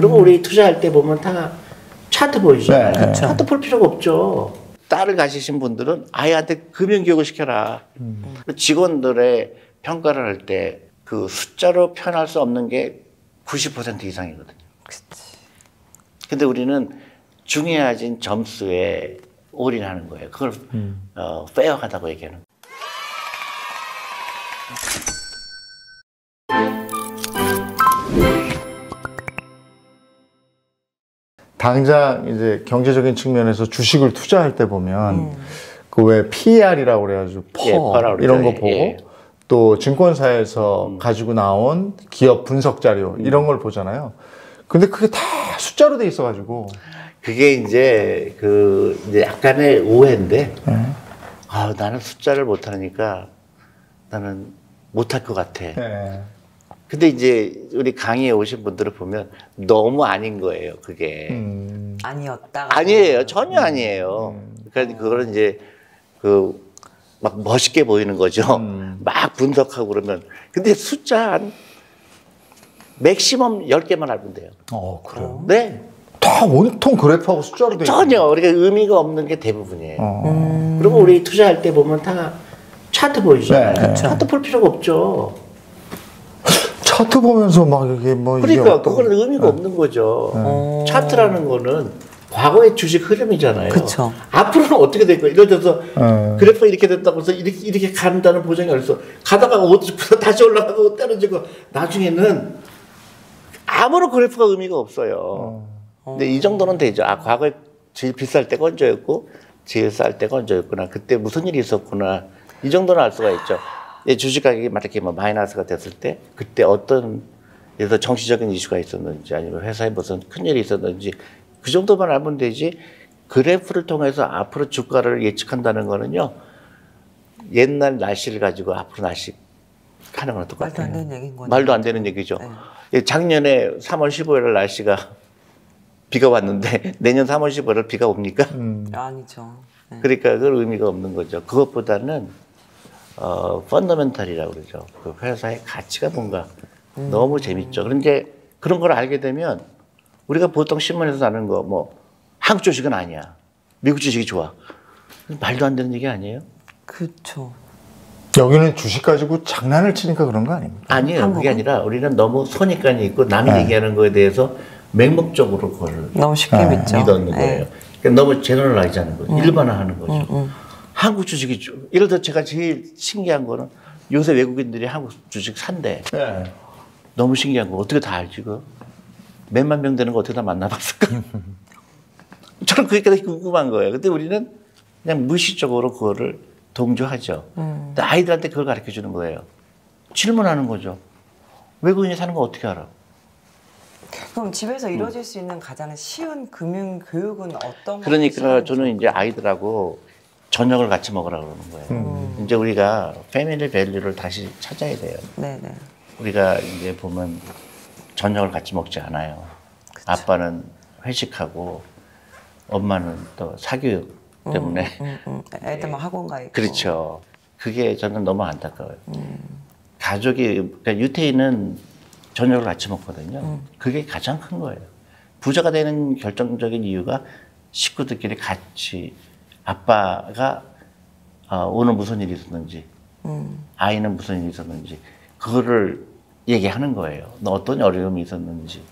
그리고 우리 투자할 때 보면 다 차트 보이잖아요. 네, 차트 볼 필요가 없죠. 딸을 가지신 분들은 아이한테 금융교육을 시켜라. 직원들의 평가를 할 때 그 숫자로 표현할 수 없는 게 90% 이상이거든요. 근데 우리는 중요해진 점수에 올인하는 거예요. 그걸 페어하다고 얘기하는 거예요. 당장 이제 경제적인 측면에서 주식을 투자할 때 보면 그 왜 PER이라고 그래가지고 이런 거 보고 또 증권사에서 가지고 나온 기업 분석 자료 이런 걸 보잖아요. 근데 그게 다 숫자로 돼 있어가지고 그게 이제 이제 약간의 오해인데 나는 숫자를 못하니까 나는 못할 것 같아. 근데 이제 우리 강의에 오신 분들을 보면 너무 아닌 거예요, 그게. 아니었다가. 아니에요. 전혀 아니에요. 그러니까 그거는 이제 막 멋있게 보이는 거죠. 막 분석하고 그러면. 근데 숫자 한 맥시멈 10개만 알면 돼요. 그래요? 네. 다 온통 그래프하고 숫자로 돼 있어요. 전혀 우리가 의미가 없는 게 대부분이에요. 그리고 우리 투자할 때 보면 다 차트 보이잖아요. 차트 볼 필요가 없죠. 차트 보면서 막 이게 뭐 그러니까 그거는 의미가 없는 거죠. 차트라는 거는 과거의 주식 흐름이잖아요. 그쵸. 앞으로는 어떻게 될 거예요? 예를 들어서 그래프가 이렇게 됐다고 해서 이렇게 간다는 보장이 어딨어. 가다가 다시 올라가고 떨어지고 나중에는 아무런 그래프가 의미가 없어요. 근데 이 정도는 되죠. 과거에 제일 비쌀 때가 언제였고 제일 쌀 때가 언제였구나. 그때 무슨 일이 있었구나. 이 정도는 알 수가 있죠. 주식 가격이 막 이렇게 마이너스가 됐을 때 그때 어떤 예를 들어 정치적인 이슈가 있었는지 아니면 회사에 무슨 큰일이 있었는지 그 정도만 알면 되지. 그래프를 통해서 앞으로 주가를 예측한다는 거는요. 옛날 날씨를 가지고 앞으로 날씨 하는 거랑 똑같아요. 말도 안 되는 얘기인 거죠. 말도 안 되는 얘기죠. 작년에 3월 15일 날씨가 비가 왔는데 내년 3월 15일 비가 옵니까? 아니죠. 그러니까 그걸 의미가 없는 거죠. 그것보다는 펀더멘탈이라고 그러죠. 그 회사의 가치가 뭔가 너무 재밌죠. 그런데 그런 걸 알게 되면 우리가 보통 신문에서 나는 거 뭐 한국 주식은 아니야. 미국 주식이 좋아. 말도 안 되는 얘기 아니에요? 그렇죠. 여기는 주식 가지고 장난을 치니까 그런 거 아닙니까? 아니에요. 한국은? 그게 아니라 우리는 너무 선입관이 있고 남이 얘기하는 거에 대해서 맹목적으로 그걸 너무 쉽게 믿죠. 믿는 거예요. 그러니까 너무 제너럴라이즈 하는 거죠. 일반화하는 거죠. 한국 주식이 예를 들어 제가 제일 신기한 거는 요새 외국인들이 한국 주식 산대. 너무 신기한 거 어떻게 다 알지 그? 몇만 명 되는 거 어떻게 다 만나봤을까? 저는 그게 되게 궁금한 거예요. 근데 우리는 그냥 무의식적으로 그거를 동조하죠. 근데 아이들한테 그걸 가르쳐 주는 거예요. 질문하는 거죠. 외국인이 사는 거 어떻게 알아? 그럼 집에서 이루어질 수 있는 가장 쉬운 금융 교육은 어떤 거? 그러니까 저는 이제 아이들하고 저녁을 같이 먹으라 그러는 거예요. 이제 우리가 패밀리 밸류를 다시 찾아야 돼요. 네네. 우리가 이제 보면 저녁을 같이 먹지 않아요. 그쵸. 아빠는 회식하고 엄마는 또 사교육 때문에 애들 막 학원 가 있고. 그렇죠. 그게 저는 너무 안타까워요. 가족이 그러니까 유태인은 저녁을 같이 먹거든요. 그게 가장 큰 거예요. 부자가 되는 결정적인 이유가 식구들끼리 같이 아빠가 오늘 무슨 일이 있었는지 아이는 무슨 일이 있었는지 그거를 얘기하는 거예요. 너 어떤 어려움이 있었는지.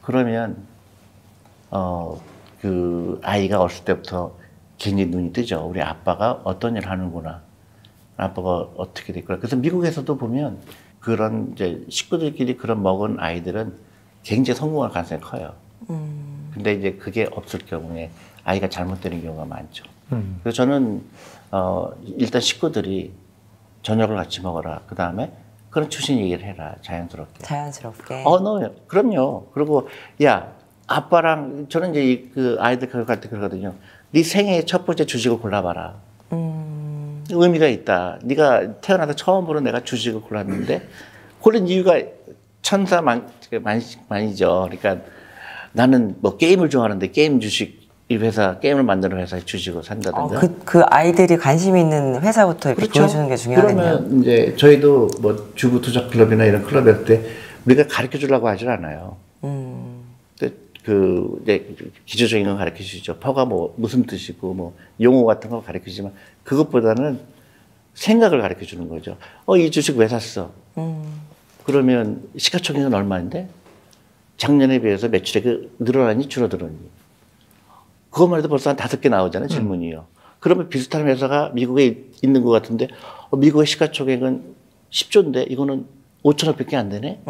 그러면 그 아이가 어렸을 때부터 굉장히 눈이 뜨죠. 우리 아빠가 어떤 일을 하는구나. 아빠가 어떻게 됐구나. 그래서 미국에서도 보면 그런 이제 식구들끼리 그런 먹은 아이들은 굉장히 성공할 가능성이 커요. 근데 이제 그게 없을 경우에 아이가 잘못되는 경우가 많죠. 그래서 저는 일단 식구들이 저녁을 같이 먹어라. 그 다음에 그런 출신 얘기를 해라. 자연스럽게. 자연스럽게. 너 그럼요. 그리고 야 아빠랑 저는 이제 그 아이들 교육할 때 그러거든요. 네 생애 첫 번째 주식을 골라봐라. 의미가 있다. 네가 태어나서 처음으로 내가 주식을 골랐는데 고른 이유가 천사만이죠. 그러니까 나는 뭐 게임을 좋아하는데 게임 주식 이 회사 게임을 만드는 회사에 주식을 산다든가. 그 아이들이 관심 있는 회사부터 이렇게 그렇죠. 보여주는 게 중요하겠네요. 그러면 이제 저희도 뭐 주부 투자 클럽이나 이런 클럽 할 때 우리가 가르쳐 주려고 하질 않아요. 이제 기초적인 건 가르쳐 주죠. 퍼가 뭐 무슨 뜻이고 뭐 용어 같은 거 가르쳐 주지만 그것보다는 생각을 가르쳐 주는 거죠. 이 주식 왜 샀어? 그러면 시가총액은 얼마인데? 작년에 비해서 매출액이 늘어나니 줄어들었니? 그것만 해도 벌써 한 5개 나오잖아요, 질문이요. 그러면 비슷한 회사가 미국에 있는 것 같은데, 미국의 시가총액은 10조인데, 이거는 5천억밖에 안 되네?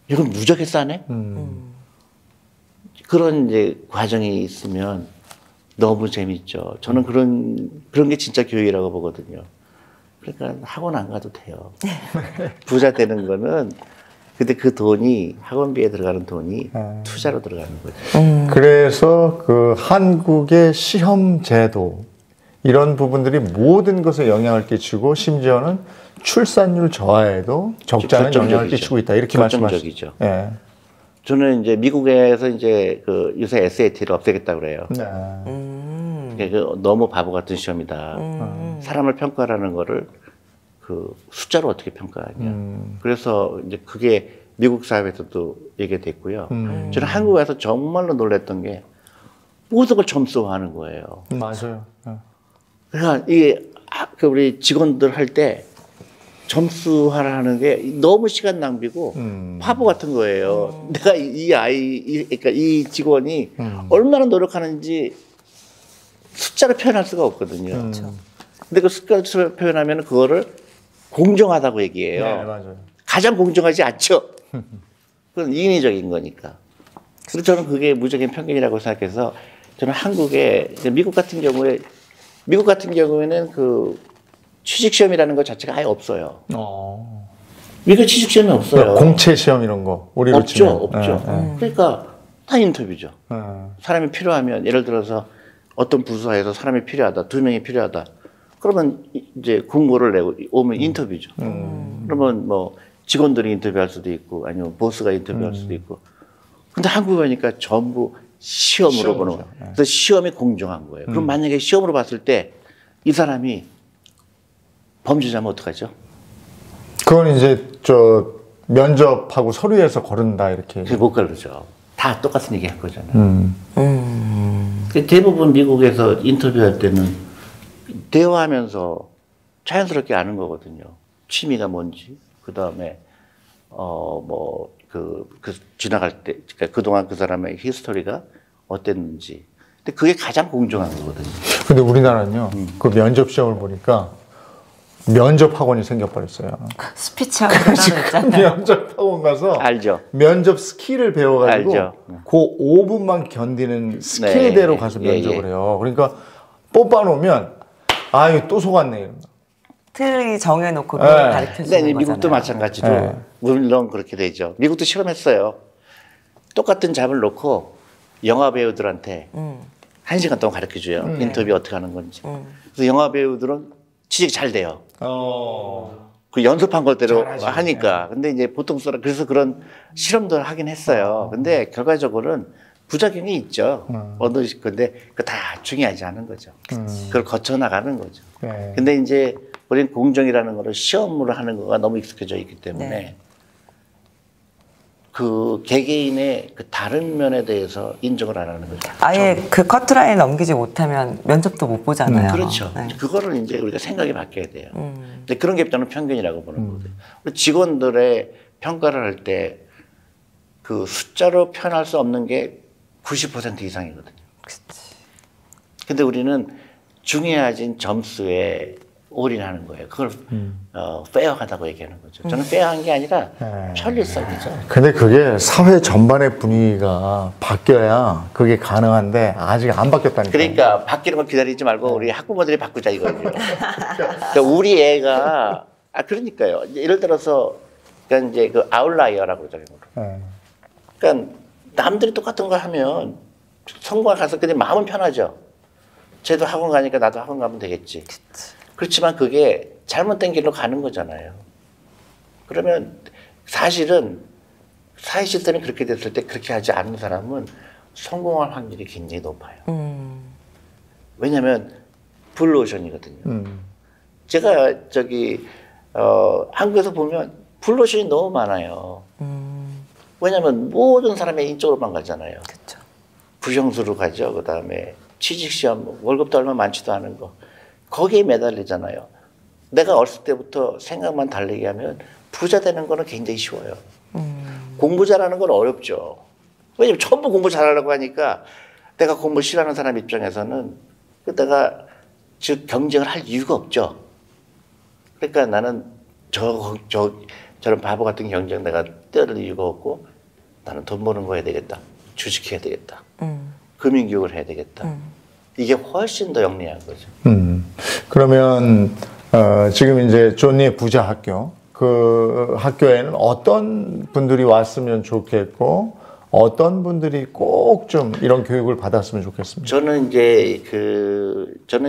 이건 무지하게 싸네? 그런 이제 과정이 있으면 너무 재밌죠. 저는 그런 게 진짜 교육이라고 보거든요. 그러니까 학원 안 가도 돼요. 부자 되는 거는 근데 그 돈이 학원비에 들어가는 돈이 투자로 들어가는 거죠. 그래서 그 한국의 시험 제도 이런 부분들이 모든 것에 영향을 끼치고 심지어는 출산율 저하에도 적지 않은 영향을 끼치고 있다 이렇게 말씀하시죠. 예. 저는 이제 미국에서 이제 그 요새 SAT를 없애겠다고 그래요. 네. 너무 바보 같은 시험이다. 사람을 평가하는 거를 그 숫자로 어떻게 평가하냐. 그래서 이제 그게 미국 사회에서도 얘기됐고요. 저는 한국에서 정말로 놀랐던 게 모든 걸 점수화하는 거예요. 맞아요. 그러니까 이게 우리 직원들 할 때 점수화를 하는 게 너무 시간 낭비고 바보 같은 거예요. 내가 그러니까 이 직원이 얼마나 노력하는지 숫자로 표현할 수가 없거든요. 근데 그 숫자로 표현하면 그거를 공정하다고 얘기해요. 네, 맞아요. 가장 공정하지 않죠. 그건 인위적인 거니까. 그래서 저는 그게 무적인 편견이라고 생각해서 저는 한국에 미국 같은 경우에는 그 취직 시험이라는 것 자체가 아예 없어요. 미국 취직 시험이 없어요. 공채 시험 이런 거 우리로 없죠, 치면. 없죠. 그러니까 다 인터뷰죠. 사람이 필요하면 예를 들어서 어떤 부서에서 사람이 필요하다, 2명이 필요하다. 그러면 이제 공고를 내고 오면 인터뷰죠. 그러면 뭐 직원들이 인터뷰할 수도 있고 아니면 보스가 인터뷰할 수도 있고. 근데 한국에 오니까 전부 시험으로 보는 거예요. 그래서 시험이 공정한 거예요. 그럼 만약에 시험으로 봤을 때 이 사람이 범죄자면 어떡하죠? 그건 이제 면접하고 서류에서 거른다 이렇게. 그게 못 거르죠. 다 똑같은 얘기 할 거잖아요. 대부분 미국에서 인터뷰할 때는 대화하면서 자연스럽게 아는 거거든요. 취미가 뭔지, 그 다음에, 지나갈 때, 그러니까 그동안 그 사람의 히스토리가 어땠는지. 근데 그게 가장 공정한 거거든요. 근데 우리나라는요, 그 면접 시험을 보니까 면접 학원이 생겨버렸어요. 스피치 학원 있잖아요. 면접 학원 가서 알죠. 면접 스킬을 배워가지고 알죠. 그 5분만 견디는 스킬대로 가서 면접을 해요. 그러니까 뽑아놓으면 이거 또 속았네 이런 거. 틀이 정해놓고 가르쳐주는 거잖아요. 미국도 마찬가지로 물론 그렇게 되죠. 미국도 실험했어요. 똑같은 잡을 놓고 영화 배우들한테 1시간 동안 가르쳐줘요. 인터뷰 어떻게 하는 건지. 그래서 영화 배우들은 취직 잘 돼요. 그 연습한 것대로 하니까. 근데 이제 보통 사람 그래서 그런 실험도 하긴 했어요. 근데 결과적으로는 부작용이 있죠. 근데 그 다 중요하지 않은 거죠. 그걸 거쳐 나가는 거죠. 근데 이제 우리는 공정이라는 거를 시험으로 하는 거가 너무 익숙해져 있기 때문에 그 개개인의 그 다른 면에 대해서 인정을 안 하는 거죠. 아예 그 커트라인 넘기지 못하면 면접도 못 보잖아요. 그렇죠. 그거를 이제 우리가 생각이 바뀌어야 돼요. 근데 그런 게 저는 편견이라고 보는 거거든요. 직원들의 평가를 할 때 그 숫자로 표현할 수 없는 게 90% 이상이거든요. 그치. 근데 우리는 중요해진 점수에 올인하는 거예요. 그걸 페어하다고 얘기하는 거죠. 저는 페어한 게 아니라 편리성이죠. 근데 그게 사회 전반의 분위기가 바뀌어야 그게 가능한데 아직 안 바뀌었다니까. 그러니까 바뀌는 걸 기다리지 말고 우리 학부모들이 바꾸자 이거죠. 그러니까 우리 애가 그러니까요. 예를 들어서 그러니까 이제 그 아웃라이어라고 그러잖아요. 그러니까 남들이 똑같은 걸 하면 성공을 가서 그냥 마음은 편하죠. 쟤도 학원 가니까 나도 학원 가면 되겠지. 그렇지만 그게 잘못된 길로 가는 거잖아요. 그러면 사실은 사회 시스템이 그렇게 됐을 때 그렇게 하지 않는 사람은 성공할 확률이 굉장히 높아요. 왜냐하면 블루오션이거든요. 제가 한국에서 보면 블루오션이 너무 많아요. 왜냐하면 모든 사람이 이쪽으로만 가잖아요. 그렇죠. 부정수로 가죠. 그 다음에 취직시험 월급도 얼마 많지도 않은 거 거기에 매달리잖아요. 내가 어렸을 때부터 생각만 다르게 하면 부자 되는 거는 굉장히 쉬워요. 공부 잘하는 건 어렵죠. 왜냐면 전부 공부 잘하려고 하니까 내가 공부 싫어하는 사람 입장에서는 내가 즉 경쟁을 할 이유가 없죠. 그러니까 나는 저런 바보 같은 경쟁 내가 뛰어들 이유가 없고 나는 돈 버는 거 해야 되겠다. 주식해야 되겠다. 금융교육을 해야 되겠다. 이게 훨씬 더 영리한 거죠. 그러면 지금 이제 존니의 부자 학교 그 학교에는 어떤 분들이 왔으면 좋겠고 어떤 분들이 꼭 좀 이런 교육을 받았으면 좋겠습니다. 저는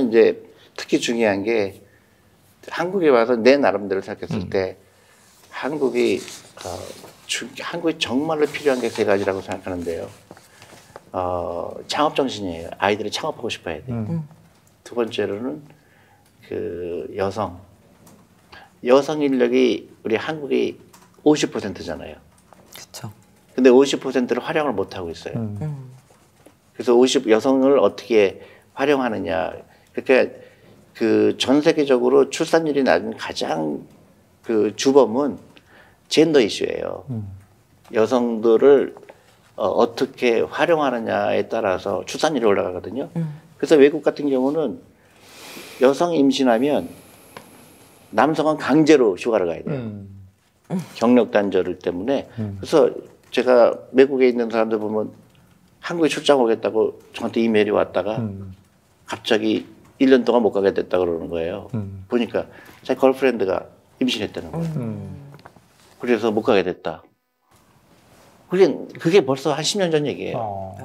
이제 특히 중요한 게 한국에 와서 내 나름대로 생각했을 때 한국이 정말로 필요한 게 세 가지라고 생각하는데요. 창업 정신이에요. 아이들이 창업하고 싶어 해야 돼요. 두 번째로는 그 여성 인력이 우리 한국이 50%잖아요. 그렇죠. 근데 50%를 활용을 못 하고 있어요. 그래서 여성을 어떻게 활용하느냐. 그러니까 그 전 세계적으로 출산율이 낮은 가장 그 주범은 젠더 이슈예요. 여성들을 어떻게 활용하느냐에 따라서 출산율이 올라가거든요. 그래서 외국 같은 경우는 여성 임신하면 남성은 강제로 휴가를 가야 돼요. 경력 단절 때문에. 그래서 제가 외국에 있는 사람들 보면 한국에 출장 오겠다고 저한테 이메일이 왔다가 갑자기 1년 동안 못 가게 됐다 그러는 거예요. 보니까 자기 걸프렌드가 임신했다는 거예요. 그래서 못 가게 됐다. 그게 벌써 한 10년 전 얘기예요.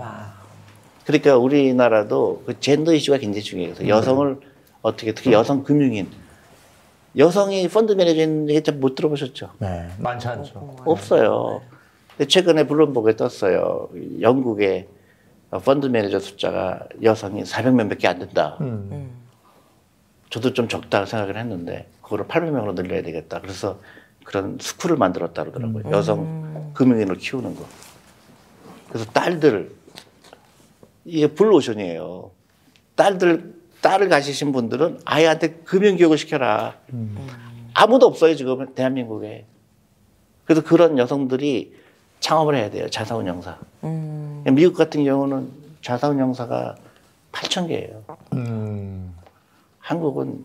그러니까 우리나라도 그 젠더 이슈가 굉장히 중요해요. 그래서 여성을 어떻게, 특히 여성 금융인, 여성이 펀드 매니저 있는 얘기 잘 못 들어보셨죠? 네, 많지 않죠. 없어요. 근데 최근에 블룸버그에 떴어요. 영국의 펀드 매니저 숫자가 여성이 400명 밖에 안 된다. 저도 좀 적다고 생각을 했는데 그거를 800명으로 늘려야 되겠다. 그래서 그런 스쿨을 만들었다 그러더라고요. 여성 금융인을 키우는 거. 그래서 이게 블루오션이에요. 딸을 가지신 분들은 아이한테 금융교육을 시켜라. 아무도 없어요, 지금 대한민국에. 그래서 그런 여성들이 창업을 해야 돼요, 자사운용사. 미국 같은 경우는 자사운용사가 8,000개예요. 한국은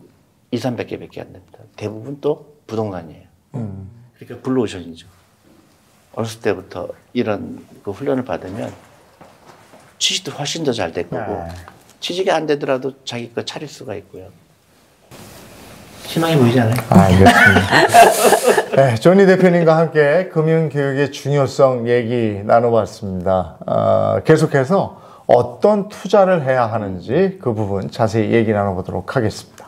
2, 300개밖에 안 됩니다. 대부분 또 부동산이에요. 그러니까 블루오션이죠. 어렸을 때부터 이런 그 훈련을 받으면 취직도 훨씬 더 잘 될 거고 취직이 안 되더라도 자기 거 차릴 수가 있고요. 희망이 보이지 않아요? 알겠습니다. 네, 존니 대표님과 함께 금융교육의 중요성 얘기 나눠봤습니다. 계속해서 어떤 투자를 해야 하는지 그 부분 자세히 얘기 나눠보도록 하겠습니다.